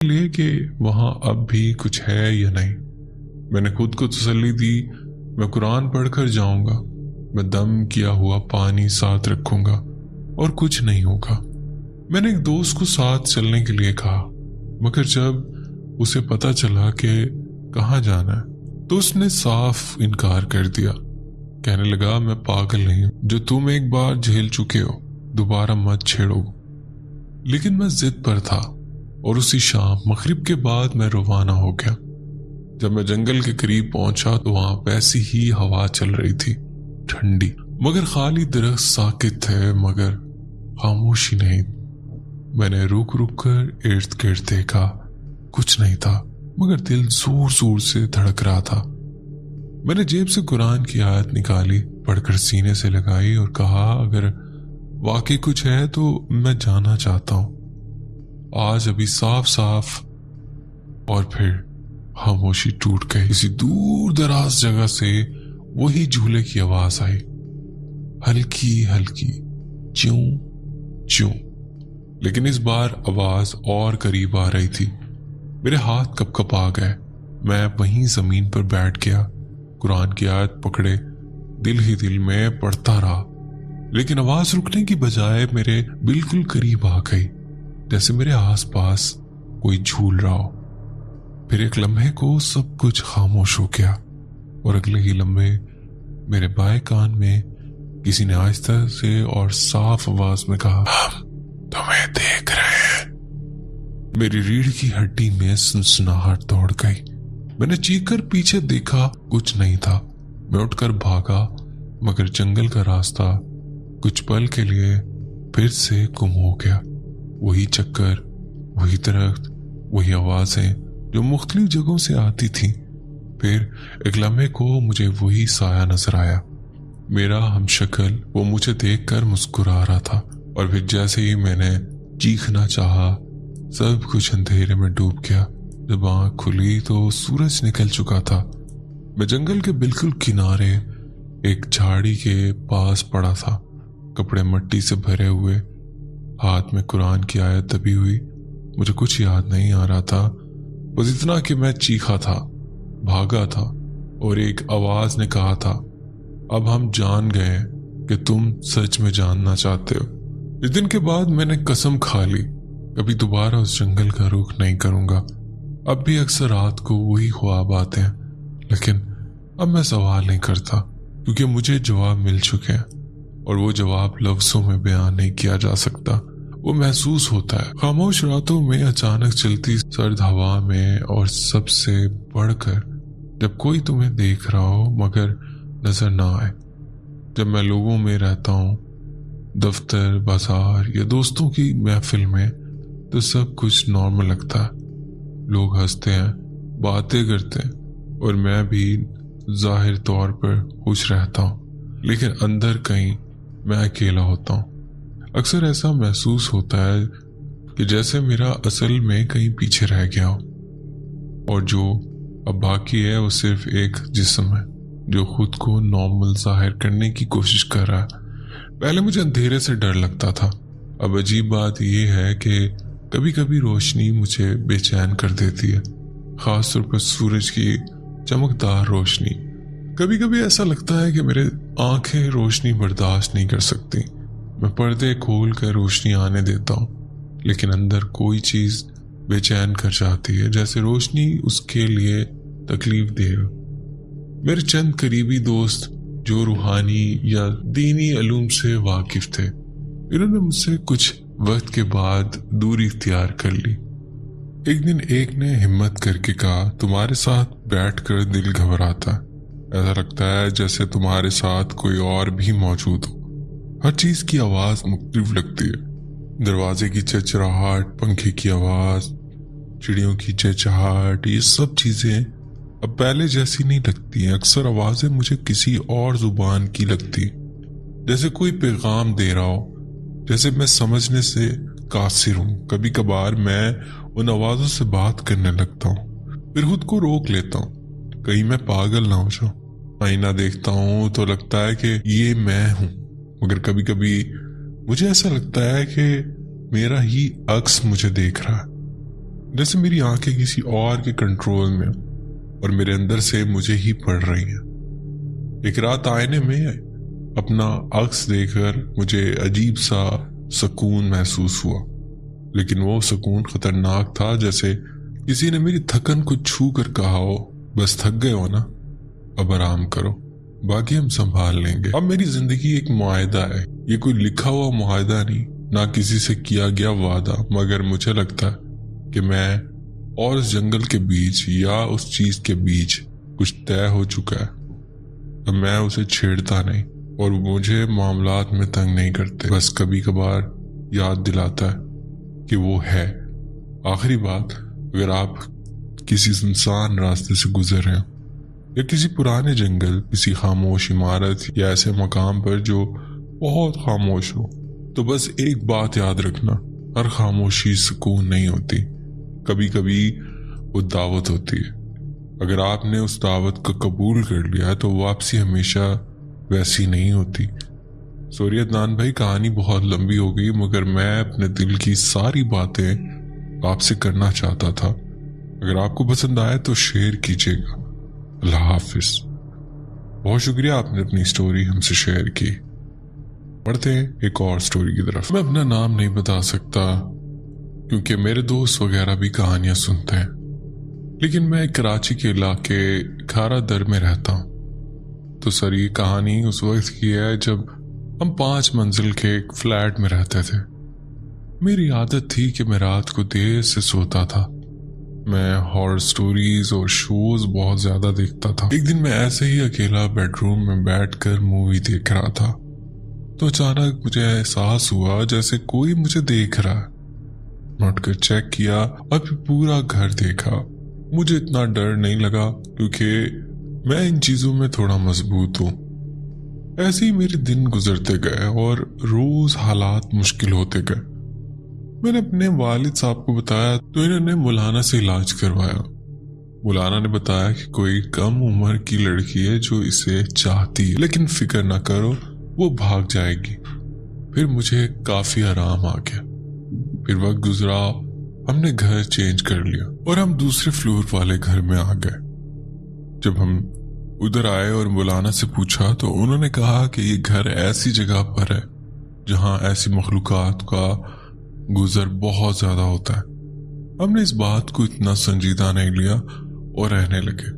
लिए कि वहां अब भी कुछ है या नहीं। मैंने खुद को तसल्ली दी, मैं कुरान पढ़कर जाऊंगा, मैं दम किया हुआ पानी साथ रखूंगा और कुछ नहीं होगा। मैंने एक दोस्त को साथ चलने के लिए कहा, मगर जब उसे पता चला कि कहाँ जाना है तो उसने साफ इनकार कर दिया। कहने लगा, मैं पागल नहीं हूं, जो तुम एक बार झेल चुके हो दोबारा मत छेड़ो। लेकिन मैं जिद पर था और उसी शाम मगरिब के बाद मैं रवाना हो गया। जब मैं जंगल के करीब पहुंचा तो वहां वैसी ही हवा चल रही थी, ठंडी, मगर खाली दरख्त साकित थे, मगर खामोशी नहीं। मैंने रुक रुक कर इर्द गिर्द देखा, कुछ नहीं था, मगर दिल जोर जोर से धड़क रहा था। मैंने जेब से कुरान की आयत निकाली, पढ़कर सीने से लगाई और कहा, अगर वाकई कुछ है तो मैं जानना चाहता हूं आज, अभी साफ साफ। और फिर खामोशी टूट गई। किसी दूर दराज जगह से वही झूले की आवाज आई, हल्की हल्की, च्यूं च्यूं। लेकिन इस बार आवाज और करीब आ रही थी। मेरे हाथ कपकप आ गए। मैं वहीं जमीन पर बैठ गया, कुरान की आयत पकड़े दिल ही दिल में पढ़ता रहा। लेकिन आवाज रुकने की बजाय मेरे बिल्कुल करीब आ गई, जैसे मेरे आसपास कोई झूल रहा हो। फिर एक लम्हे को सब कुछ खामोश हो गया और अगले ही लम्हे मेरे बाएं कान में किसी ने आहिस्ता से और साफ आवाज में कहा, हम तुम्हें देख रहे हैं। मेरी रीढ़ की हड्डी में सनसनाहट दौड़ गई। मैंने चीखकर पीछे देखा, कुछ नहीं था। मैं उठकर भागा, मगर जंगल का रास्ता कुछ पल के लिए फिर से गुम हो गया। वही चक्कर, वही दरख्त, वही आवाजें जो मुख्तलिफ जगहों से आती थी। फिर एक लम्हे को मुझे वही साया नजर आया, मेरा हमशक्ल। वो मुझे देखकर मुस्कुरा रहा था। और फिर जैसे ही मैंने चीखना चाहा, सब कुछ अंधेरे में डूब गया। जब आंख खुली तो सूरज निकल चुका था। मैं जंगल के बिल्कुल किनारे एक झाड़ी के पास पड़ा था, कपड़े मिट्टी से भरे हुए, हाथ में कुरान की आयत दबी हुई। मुझे कुछ याद नहीं आ रहा था, बस इतना कि मैं चीखा था, भागा था और एक आवाज ने कहा था, अब हम जान गए कि तुम सच में जानना चाहते हो। इस दिन के बाद मैंने कसम खा ली, कभी दोबारा उस जंगल का रुख नहीं करूंगा। अब भी अक्सर रात को वही ख्वाब आते हैं, लेकिन अब मैं सवाल नहीं करता, क्योंकि मुझे जवाब मिल चुके हैं और वो जवाब लफ्जों में बयान नहीं किया जा सकता। वो महसूस होता है खामोश रातों में, अचानक चलती सर्द हवा में, और सबसे बढ़कर जब कोई तुम्हें देख रहा हो मगर नजर ना आए। जब मैं लोगों में रहता हूँ, दफ्तर, बाजार या दोस्तों की महफिल में, तो सब कुछ नॉर्मल लगता है। लोग हंसते हैं, बातें करते हैं और मैं भी जाहिर तौर पर खुश रहता हूँ, लेकिन अंदर कहीं मैं अकेला होता हूँ। अक्सर ऐसा महसूस होता है कि जैसे मेरा असल में कहीं पीछे रह गया हो, और जो अब बाकी है वो सिर्फ एक जिस्म है जो खुद को नॉर्मल जाहिर करने की कोशिश कर रहा है। पहले मुझे अंधेरे से डर लगता था, अब अजीब बात यह है कि कभी कभी रोशनी मुझे बेचैन कर देती है, खासतौर पर सूरज की चमकदार रोशनी। कभी कभी ऐसा लगता है कि मेरे आंखें रोशनी बर्दाश्त नहीं कर सकती। मैं पर्दे खोल कर रोशनी आने देता हूँ, लेकिन अंदर कोई चीज बेचैन कर जाती है, जैसे रोशनी उसके लिए तकलीफ दे। मेरे चंद करीबी दोस्त जो रूहानी या दीनी अलूम से वाकिफ थे, इन्होंने मुझसे कुछ वक्त के बाद दूरी इख्तियार कर ली। एक दिन एक ने हिम्मत करके कहा, तुम्हारे साथ बैठकर दिल घबराता है, ऐसा लगता है जैसे तुम्हारे साथ कोई और भी मौजूद हो। हर चीज की आवाज मुख्तलिफ लगती है, दरवाजे की चरचराहट, पंखे की आवाज, चिड़ियों की चहचहाहट, ये सब चीजें अब पहले जैसी नहीं लगती हैं। अक्सर आवाजें मुझे किसी और जुबान की लगती, जैसे कोई पैगाम दे रहा हो, जैसे मैं समझने से कासिर हूं। कभी कभार मैं उन आवाजों से बात करने लगता हूँ, फिर खुद को रोक लेता हूँ, कहीं मैं पागल ना हो जाऊं। आईना देखता हूँ तो लगता है कि ये मैं हूं, मगर कभी कभी मुझे ऐसा लगता है कि मेरा ही अक्स मुझे देख रहा है। जैसे मेरी आंखें किसी और के कंट्रोल में और मेरे अंदर से मुझे ही पढ़ रही हैं। एक रात आईने में अपना अक्स देखकर मुझे अजीब सा सुकून महसूस हुआ, लेकिन वो सुकून खतरनाक था, जैसे किसी ने मेरी थकन को छू कर कहा हो, बस थक गए हो ना, अब आराम करो, बाकी हम संभाल लेंगे। अब मेरी जिंदगी एक मुआहदा है, ये कोई लिखा हुआ मुआहदा नहीं, ना किसी से किया गया वादा, मगर मुझे लगता है कि मैं और उस जंगल के बीच या उस चीज के बीच कुछ तय हो चुका है। अब मैं उसे छेड़ता नहीं और मुझे मामलात में तंग नहीं करते, बस कभी कभार याद दिलाता है कि वो है। आखिरी बात, अगर आप किसी सुनसान रास्ते से गुजर रहे हो या किसी पुराने जंगल, किसी खामोश इमारत या ऐसे मकाम पर जो बहुत खामोश हो, तो बस एक बात याद रखना, हर खामोशी सुकून नहीं होती, कभी कभी वो दावत होती है। अगर आपने उस दावत को कबूल कर लिया तो वापसी हमेशा वैसी नहीं होती। सॉरी अदनान भाई, कहानी बहुत लंबी हो गई, मगर मैं अपने दिल की सारी बातें आपसे करना चाहता था। अगर आपको पसंद आए तो शेयर कीजिएगा। अल्लाह हाफिज। बहुत शुक्रिया, आपने अपनी स्टोरी हमसे शेयर की। बढ़ते हैं एक और स्टोरी की तरफ। मैं अपना नाम नहीं बता सकता क्योंकि मेरे दोस्त वगैरह भी कहानियां सुनते हैं, लेकिन मैं कराची के इलाके खारा दर में रहता हूँ। तो सर, ये कहानी उस वक्त की है जब हम 5 मंजिल के एक फ्लैट में रहते थे। मेरी आदत थी कि मैं रात को देर से सोता था। मैं हॉरर स्टोरीज और शोज बहुत ज्यादा देखता था। एक दिन मैं ऐसे ही अकेला बेडरूम में बैठकर मूवी देख रहा था, तो अचानक मुझे एहसास हुआ जैसे कोई मुझे देख रहा है। मैं उठकर चेक किया और फिर पूरा घर देखा। मुझे इतना डर नहीं लगा क्योंकि मैं इन चीजों में थोड़ा मजबूत हूँ। ऐसे ही मेरे दिन गुजरते गए और रोज हालात मुश्किल होते गए। मैंने अपने वालिद साहब को बताया तो इन्होंने मौलाना से इलाज करवाया। मौलाना ने बताया कि कोई कम उम्र की लड़की है जो इसे चाहती है, लेकिन फिक्र ना करो, वो भाग जाएगी। फिर मुझे काफी आराम आ गया। फिर वक्त गुजरा, हमने घर चेंज कर लिया और हम दूसरे फ्लोर वाले घर में आ गए। जब हम उधर आए और मौलाना से पूछा तो उन्होंने कहा कि ये घर ऐसी जगह पर है जहां ऐसी मखलूकात का गुजर बहुत ज्यादा होता है। हमने इस बात को इतना संजीदा नहीं लिया और रहने लगे।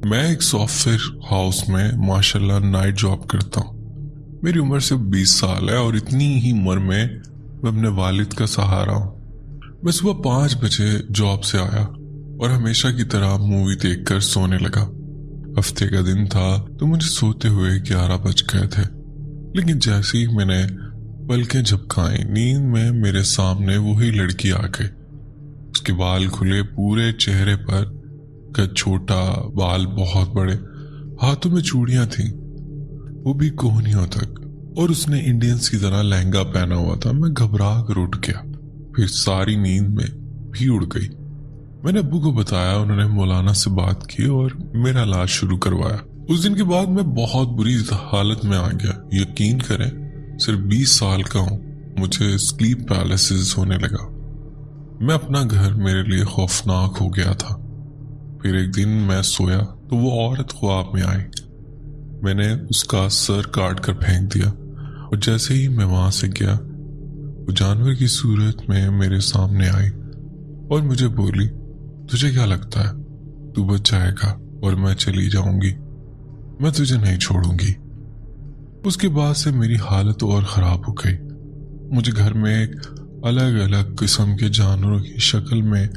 मैं एक सॉफ्टवेयर हाउस में माशाल्लाह नाइट जॉब करता हूँ। मेरी उम्र सिर्फ 20 साल है और इतनी ही उम्र में मैं अपने वालिद का सहारा हूँ। मैं सुबह 5 बजे जॉब से आया और हमेशा की तरह मूवी देखकर सोने लगा। हफ्ते का दिन था तो मुझे सोते हुए 11 बज गए थे, लेकिन जैसे ही मैंने पलकें झपकाई, नींद में मेरे सामने वही लड़की आ गई। उसके बाल खुले, पूरे चेहरे पर कद छोटा, बाल बहुत बड़े, हाथों में चूड़ियां थीं, वो भी कोहनियों तक, और उसने इंडियंस की तरह लहंगा पहना हुआ था। मैं घबरा कर उठ गया, फिर सारी नींद में भी उड़ गई। मैंने अब्बू को बताया, उन्होंने मौलाना से बात की और मेरा इलाज शुरू करवाया। उस दिन के बाद मैं बहुत बुरी हालत में आ गया। यकीन करें, सिर्फ 20 साल का हूं, मुझे स्लीप पैरालिसिस होने लगा। मैं अपना घर मेरे लिए खौफनाक हो गया था। फिर एक दिन मैं सोया तो वो औरत ख्वाब में आई। मैंने उसका सर काट कर फेंक दिया और जैसे ही मैं वहां से गया, वो जानवर की सूरत में मेरे सामने आई और मुझे बोली, तुझे क्या लगता है तू बच जाएगा और मैं चली जाऊंगी, मैं तुझे नहीं छोड़ूंगी। उसके बाद से मेरी हालत और खराब हो गई। मुझे घर में एक अलग अलग किस्म के जानवरों की शक्ल में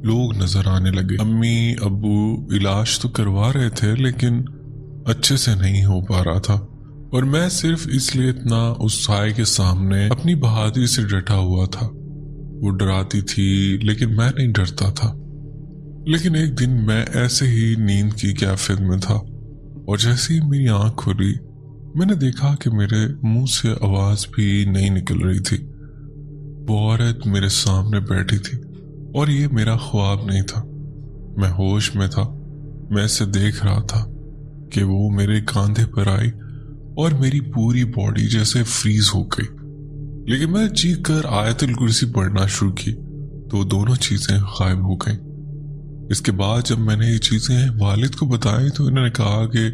लोग नजर आने लगे। अम्मी अब्बू इलाज तो करवा रहे थे लेकिन अच्छे से नहीं हो पा रहा था, और मैं सिर्फ इसलिए इतना उस साए के सामने अपनी बहादुरी से डटा हुआ था। वो डराती थी लेकिन मैं नहीं डरता था। लेकिन एक दिन मैं ऐसे ही नींद की कैफियत में था और जैसे ही मेरी आंख खुली, मैंने देखा कि मेरे मुंह से आवाज भी नहीं निकल रही थी। वो औरत मेरे सामने बैठी थी और ये मेरा ख्वाब नहीं था, मैं होश में था। मैं इसे देख रहा था कि वो मेरे कांधे पर आई और मेरी पूरी बॉडी जैसे फ्रीज हो गई। लेकिन मैं चीख कर आयतुल कुर्सी पढ़ना शुरू की तो वो दोनों चीज़ें गायब हो गई। इसके बाद जब मैंने ये चीज़ें वालिद को बताई तो इन्होंने कहा कि